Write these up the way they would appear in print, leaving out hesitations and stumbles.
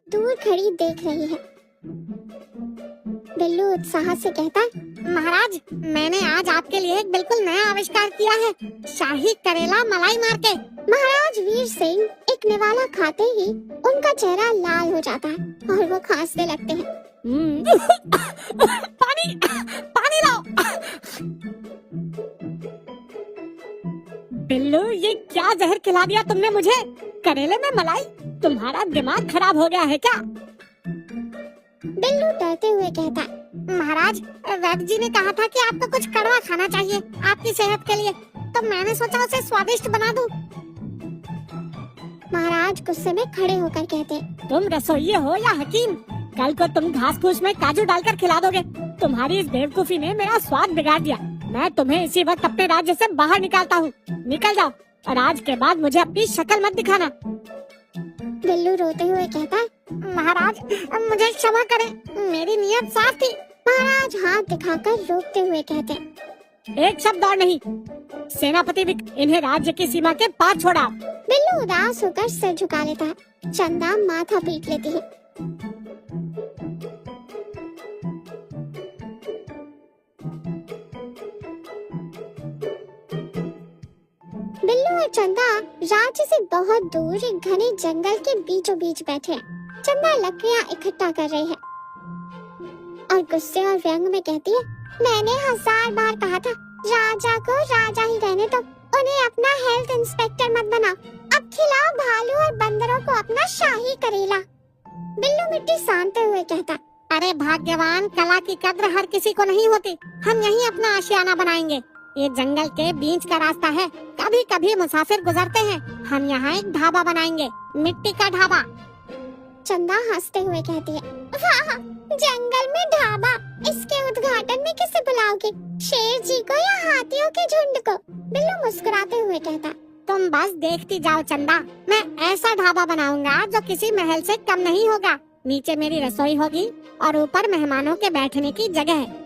दूर खड़ी देख रही है। बिल्लू उत्साह से कहता, महाराज, मैंने आज आपके लिए एक बिल्कुल नया आविष्कार किया है, शाही करेला मलाई मार के। महाराज वीर सिंह एक निवाला खाते ही उनका चेहरा लाल हो जाता है और वो खांसने लगते हैं। पानी पानी लाओ। बिल्लू, ये क्या जहर खिला दिया तुमने मुझे? करेले में मलाई? तुम्हारा दिमाग खराब हो गया है क्या? बिल्लू डरते हुए कहता, महाराज, वैद्य जी ने कहा था कि आपको कुछ कड़वा खाना चाहिए आपकी सेहत के लिए, तो मैंने सोचा उसे स्वादिष्ट बना दूं। महाराज गुस्से में खड़े होकर कहते, तुम रसोइये हो या हकीम? कल को तुम घास फूस में काजू डालकर खिला दोगे। तुम्हारी इस बेवकूफी ने मेरा स्वाद बिगाड़ दिया। मैं तुम्हें इसी वक्त अपने राज्य से बाहर निकालता हूँ। निकल जाओ और आज के बाद मुझे अपनी शक्ल मत दिखाना। बिल्लू रोते हुए कहता, महाराज, मुझे क्षमा करें, मेरी नीयत साफ थी। महाराज हाथ दिखाकर रोकते हुए कहते, एक शब्द और नहीं। सेनापति इन्हें राज्य की सीमा के पार छोड़ा। बिल्लू उदास होकर सिर झुका लेता है। चंदा माथा पीट लेती है। बिल्लू और चंदा राज्य से बहुत दूर एक घने जंगल के बीचों बीच बैठे हैं। चंदा लकड़ियां इकट्ठा कर रही है और गुस्से और व्यंग में कहती है, मैंने 1000 बार कहा था राजा को राजा ही रहने दो, उन्हें अपना हेल्थ इंस्पेक्टर मत बनाओ। अब खिलाओ भालू और बंदरों को अपना शाही करेला। बिल्लू मिट्टी सानते हुए कहता, अरे भाग्यवान, कला की कद्र हर किसी को नहीं होती। हम यहीं अपना आशियाना बनाएंगे। ये जंगल के बीच का रास्ता है, कभी कभी मुसाफिर गुजरते हैं। हम यहाँ एक ढाबा बनाएंगे, मिट्टी का ढाबा। चंदा हंसते हुए कहती है, वाह, जंगल में ढाबा, इसके उद्घाटन में किसे बुलाओगे? शेर जी को या हाथियों के झुंड को? बिल्लू मुस्कुराते हुए कहता, तुम बस देखती जाओ चंदा, मैं ऐसा ढाबा बनाऊंगा जो किसी महल से कम नहीं होगा। नीचे मेरी रसोई होगी और ऊपर मेहमानों के बैठने की जगह है।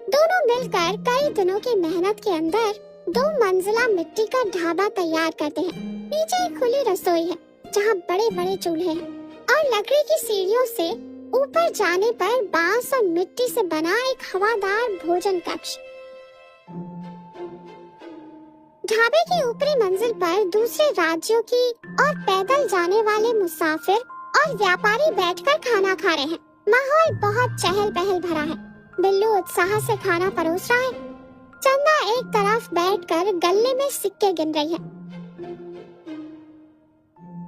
दोनों मिलकर कई दिनों की मेहनत के अंदर 2 मंजिला मिट्टी का ढाबा तैयार करते हैं। नीचे एक खुली रसोई है जहाँ बड़े बड़े चूल्हे हैं और लकड़ी की सीढ़ियों से ऊपर जाने पर बांस और मिट्टी से बना एक हवादार भोजन कक्ष। ढाबे की ऊपरी मंजिल पर दूसरे राज्यों की और पैदल जाने वाले मुसाफिर और व्यापारी बैठकर खाना खा रहे हैं। माहौल बहुत चहल पहल भरा है। बिल्लू उत्साह से खाना परोस रहा है। चंदा एक तरफ बैठकर गल्ले में सिक्के गिन रही है।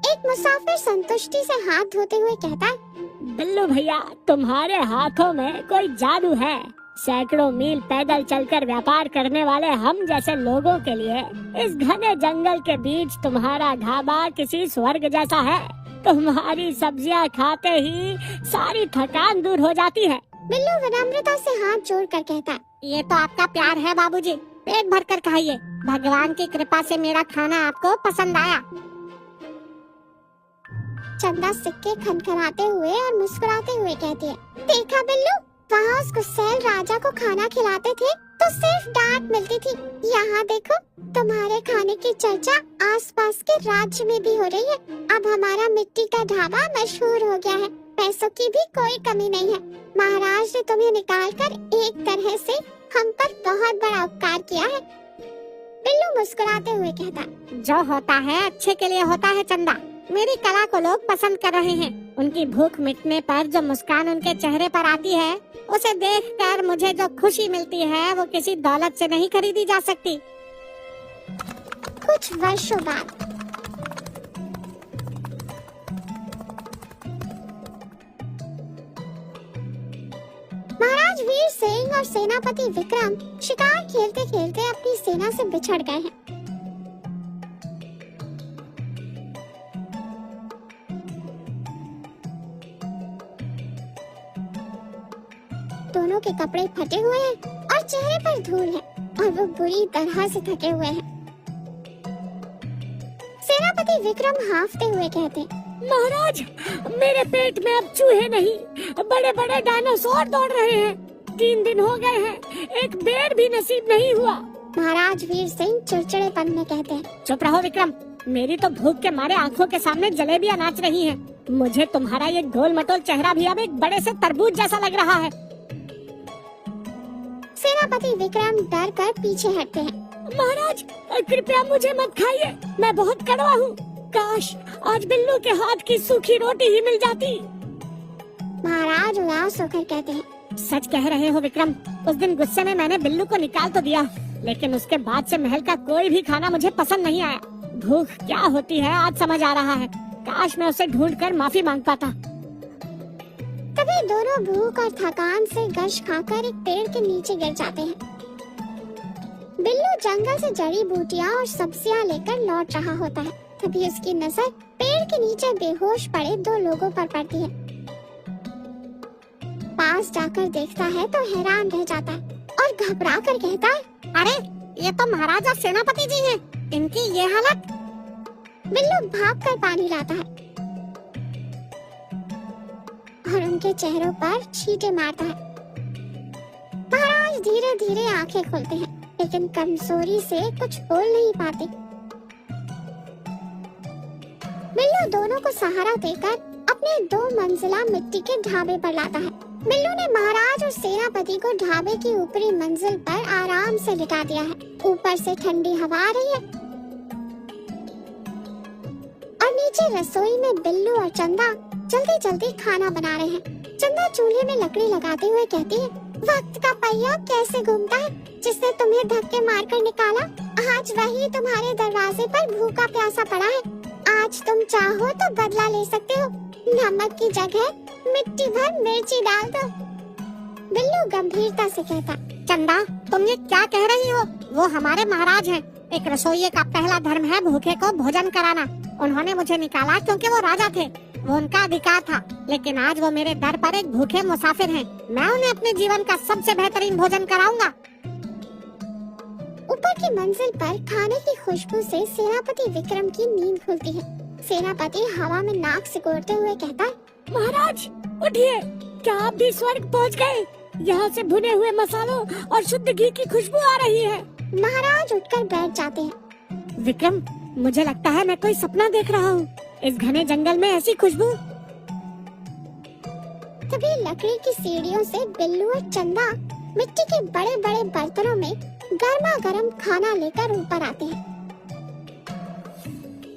एक मुसाफिर संतुष्टि से हाथ धोते हुए कहता है, बिल्लू भैया, तुम्हारे हाथों में कोई जादू है। सैकड़ों मील पैदल चलकर व्यापार करने वाले हम जैसे लोगों के लिए इस घने जंगल के बीच तुम्हारा ढाबा किसी स्वर्ग जैसा है। तुम्हारी सब्जियां खाते ही सारी थकान दूर हो जाती है। बिल्लू विनम्रता से हाथ जोड़कर कहता, ये तो आपका प्यार है बाबूजी, पेट भर कर खाइए। भगवान की कृपा से मेरा खाना आपको पसंद आया। चंदा सिक्के खनखनाते हुए और मुस्कुराते हुए कहती है, देखा बिल्लू, वहाँ उस गुस्सैल राजा को खाना खिलाते थे तो सिर्फ डांट मिलती थी। यहाँ देखो, तुम्हारे खाने की चर्चा आसपास के राज्य में भी हो रही है। अब हमारा मिट्टी का ढाबा मशहूर हो गया है। पैसों की भी कोई कमी नहीं है। महाराज ने तुम्हें निकालकर एक तरह से हम पर बहुत बड़ा उपकार किया है। बिल्लू मुस्कुराते हुए कहता, जो होता है अच्छे के लिए होता है चंदा। मेरी कला को लोग पसंद कर रहे हैं। उनकी भूख मिटने पर जो मुस्कान उनके चेहरे पर आती है, उसे देखकर मुझे जो खुशी मिलती है वो किसी दौलत से नहीं खरीदी जा सकती। कुछ वर्षों बाद महाराज वीर सिंह और सेनापति विक्रम शिकार खेलते खेलते अपनी सेना से बिछड़ गए हैं। दोनों के कपड़े फटे हुए हैं और चेहरे पर धूल है और वो बुरी तरह से थके हुए हैं। सेनापति विक्रम हांफते हुए कहते, महाराज, मेरे पेट में अब चूहे नहीं, बड़े बड़े डायनासोर दौड़ रहे हैं। 3 दिन हो गए हैं, एक बेर भी नसीब नहीं हुआ। महाराज वीर सिंह चिड़चिड़ेपन में कहते हैं, चुप रहो विक्रम, मेरी तो भूख के मारे आंखों के सामने जलेबियां नाच रही हैं। मुझे तुम्हारा ये गोल मटोल चेहरा भी अब एक बड़े से तरबूज जैसा लग रहा है। सेनापति विक्रम डर कर पीछे हटते हैं। महाराज कृपया मुझे मत खाइए, मैं बहुत कड़वा हूँ। काश आज बिल्लू के हाथ की सूखी रोटी ही मिल जाती। महाराज उदास होकर कहते हैं, सच कह रहे हो विक्रम, उस दिन गुस्से में मैंने बिल्लू को निकाल तो दिया, लेकिन उसके बाद से महल का कोई भी खाना मुझे पसंद नहीं आया। भूख क्या होती है आज समझ आ रहा है। काश मैं उसे ढूंढकर माफी मांग पाता। तभी दोनों भूख और थकान से गश खाकर एक पेड़ के नीचे गिर जाते हैं। बिल्लू जंगल से जड़ी बूटियां और सब्जियां लेकर लौट रहा होता है। तभी उसकी नजर पेड़ के नीचे बेहोश पड़े दो लोगों पर पड़ती है। पास जाकर देखता है तो हैरान रह जाता है और घबरा कर कहता है, अरे ये तो महाराजा सेनापति जी हैं। इनकी ये हालत। बिल्लू भागकर पानी लाता है और उनके चेहरों पर छींटे मारता है। महाराज धीरे धीरे आंखें खोलते हैं, लेकिन कमजोरी से कुछ बोल नहीं पाते। बिल्लू दोनों को सहारा देकर अपने 2 मंजिला मिट्टी के ढाबे पर लाता है। बिल्लू ने महाराज और सेनापति को ढाबे की ऊपरी मंजिल पर आराम से लिटा दिया है। ऊपर से ठंडी हवा आ रही है और नीचे रसोई में बिल्लू और चंदा जल्दी जल्दी खाना बना रहे हैं। चंदा चूल्हे में लकड़ी लगाते हुए कहती है, वक्त का पहिया कैसे घूमता है। जिसने तुम्हें धक्के मारकर निकाला, आज वही तुम्हारे दरवाजे पर भूखा प्यासा पड़ा है। आज तुम चाहो तो बदला ले सकते हो। नमक की जगह मिट्टी भर मिर्ची डाल दो। बिल्लू गंभीरता से कहता, चंदा तुम ये क्या कह रही हो? वो हमारे महाराज हैं। एक रसोइये का पहला धर्म है भूखे को भोजन कराना। उन्होंने मुझे निकाला क्योंकि वो राजा थे, वो उनका अधिकार था। लेकिन आज वो मेरे दर पर एक भूखे मुसाफिर हैं। मैं उन्हें अपने जीवन का सबसे बेहतरीन भोजन कराऊंगा। ऊपर की मंजिल पर खाने की खुशबू से सेनापति विक्रम की नींद खुलती है। सेनापति हवा में नाक सिकोड़ते हुए कहता है, महाराज उठिए, क्या आप भी स्वर्ग पहुंच गए? यहाँ से भुने हुए मसालों और शुद्ध घी की खुशबू आ रही है। महाराज उठकर बैठ जाते हैं। विक्रम, मुझे लगता है मैं कोई सपना देख रहा हूँ। इस घने जंगल में ऐसी खुशबू। तभी लकड़ी की सीढ़ियों से बिल्लू और चंदा मिट्टी के बड़े बड़े बर्तनों में गर्मा गर्म खाना लेकर ऊपर आते हैं।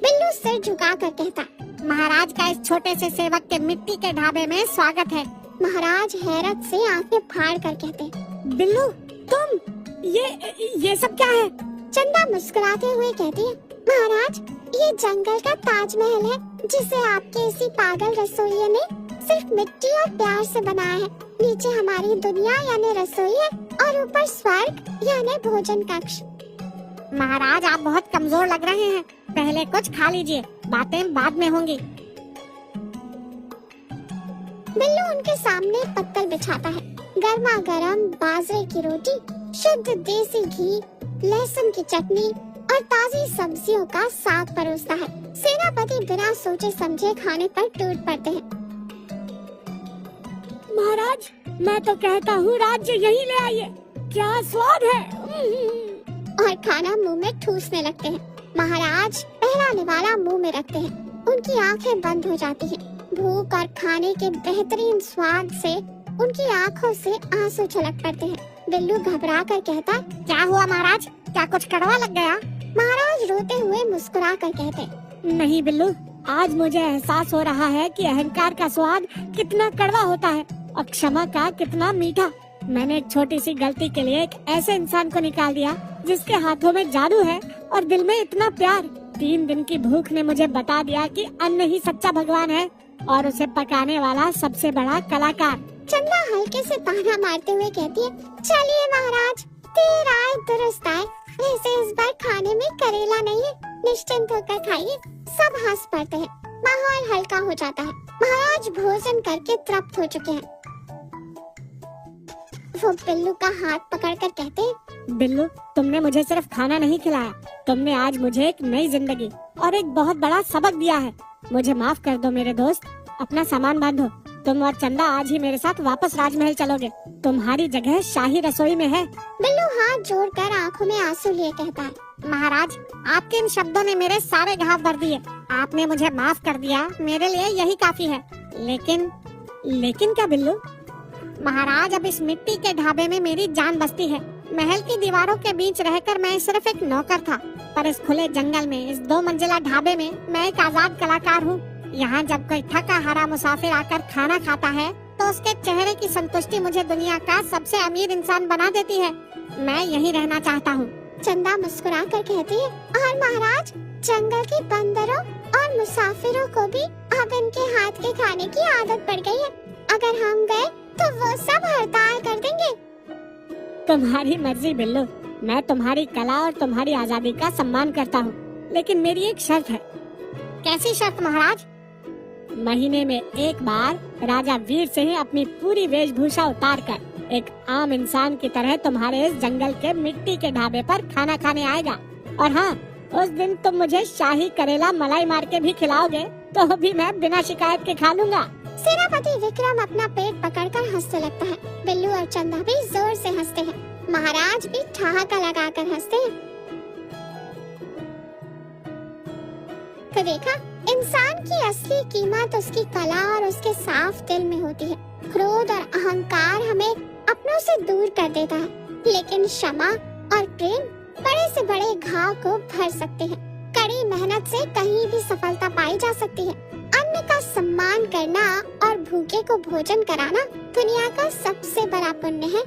बिल्लू सिर झुकाकर कहता, महाराज का इस छोटे से सेवक के मिट्टी के ढाबे में स्वागत है। महाराज हैरत से आंखें फाड़ कर कहते, बिल्लू तुम, ये सब क्या है? चंदा मुस्कुराते हुए कहती है, महाराज ये जंगल का ताजमहल है, जिसे आपके इसी पागल रसोइये ने सिर्फ मिट्टी और प्यार से बनाया है। नीचे हमारी दुनिया यानी रसोई है और ऊपर स्वर्ग यानी भोजन कक्ष। महाराज आप बहुत कमजोर लग रहे हैं, पहले कुछ खा लीजिए, बातें बाद में होंगी। बिल्लू उनके सामने पत्तल बिछाता है। गर्मा गर्म बाजरे की रोटी, शुद्ध देसी घी, लहसुन की चटनी और ताजी सब्जियों का साग परोसता है। सेनापति बिना सोचे समझे खाने पर टूट पड़ते हैं। महाराज मैं तो कहता हूँ राज्य यहीं ले आइए, क्या स्वाद है। और खाना मुंह में ठूसने लगते हैं। महाराज पहला निवाला मुंह में रखते हैं। उनकी आंखें बंद हो जाती हैं। भूख और खाने के बेहतरीन स्वाद से उनकी आंखों से आंसू छलक पड़ते हैं। बिल्लू घबरा कर कहता, क्या हुआ महाराज, क्या कुछ कड़वा लग गया? महाराज रोते हुए मुस्कुरा कर कहते, नहीं बिल्लू, आज मुझे एहसास हो रहा है कि अहंकार का स्वाद कितना कड़वा होता है और क्षमा का कितना मीठा। मैंने एक छोटी सी गलती के लिए एक ऐसे इंसान को निकाल दिया जिसके हाथों में जादू है और दिल में इतना प्यार। 3 दिन की भूख ने मुझे बता दिया कि अन्न ही सच्चा भगवान है और उसे पकाने वाला सबसे बड़ा कलाकार। चंदा हल्के से ताना मारते हुए कहती है, चलिए महाराज, देर आए दुरुस्त आए। वैसे इस बार खाने में करेला नहीं है, निश्चिंत होकर खाइए। सब हंस पड़ते हैं। माहौल हल्का हो जाता है। महाराज भोजन करके तृप्त हो चुके हैं। वो बिल्लू का हाथ पकड़कर कहते हैं, बिल्लू तुमने मुझे सिर्फ खाना नहीं खिलाया, तुमने आज मुझे एक नई जिंदगी और एक बहुत बड़ा सबक दिया है। मुझे माफ कर दो मेरे दोस्त, अपना सामान बांधो। तुम और चंदा आज ही मेरे साथ वापस राजमहल चलोगे। तुम्हारी जगह शाही रसोई में है। बिल्लू हाथ जोड़कर आंखों में आंसू लिए कहता है, महाराज, आपके इन शब्दों ने मेरे सारे घाव भर दिए। आपने मुझे माफ कर दिया, मेरे लिए यही काफी है। लेकिन क्या बिल्लू? महाराज, अब इस मिट्टी के ढाबे में मेरी जान बसती है। महल की दीवारों के बीच रहकर मैं सिर्फ एक नौकर था, पर इस खुले जंगल में, इस 2 मंजिला ढाबे में मैं एक आजाद कलाकार हूँ। यहाँ जब कोई थका हारा मुसाफिर आकर खाना खाता है तो उसके चेहरे की संतुष्टि मुझे दुनिया का सबसे अमीर इंसान बना देती है। मैं यहीं रहना चाहता हूँ। चंदा मुस्कुरा कर कहती है, और महाराज, जंगल के बंदरों और मुसाफिरों को भी अब इनके हाथ के खाने की आदत पड़ गई है। अगर हम गए तो वो सब हड़ताल कर देंगे। तुम्हारी मर्जी बिल्लू, मैं तुम्हारी कला और तुम्हारी आजादी का सम्मान करता हूँ, लेकिन मेरी एक शर्त है। कैसी शर्त महाराज? महीने में एक बार राजा वीर सिंह अपनी पूरी वेशभूषा उतारकर एक आम इंसान की तरह तुम्हारे इस जंगल के मिट्टी के ढाबे पर खाना खाने आएगा। और हाँ, उस दिन तुम मुझे शाही करेला मलाई मार के भी खिलाओगे तो भी मैं बिना शिकायत के खा लूंगा। सेनापति विक्रम अपना पेट पकड़कर हंसने लगता है। बिल्लू और चंदा भी जोर से हंसते हैं। महाराज भी ठहाका लगाकर हंसते हैं। तो देखा, इंसान की असली कीमत उसकी कला और उसके साफ दिल में होती है। क्रोध और अहंकार हमें अपनों से दूर कर देता है, लेकिन क्षमा और प्रेम बड़े से बड़े घाव को भर सकते हैं। कड़ी मेहनत से कहीं भी सफलता पाई जा सकती है। अन्न का सम्मान करना और भूखे को भोजन कराना दुनिया का सबसे बड़ा पुण्य है।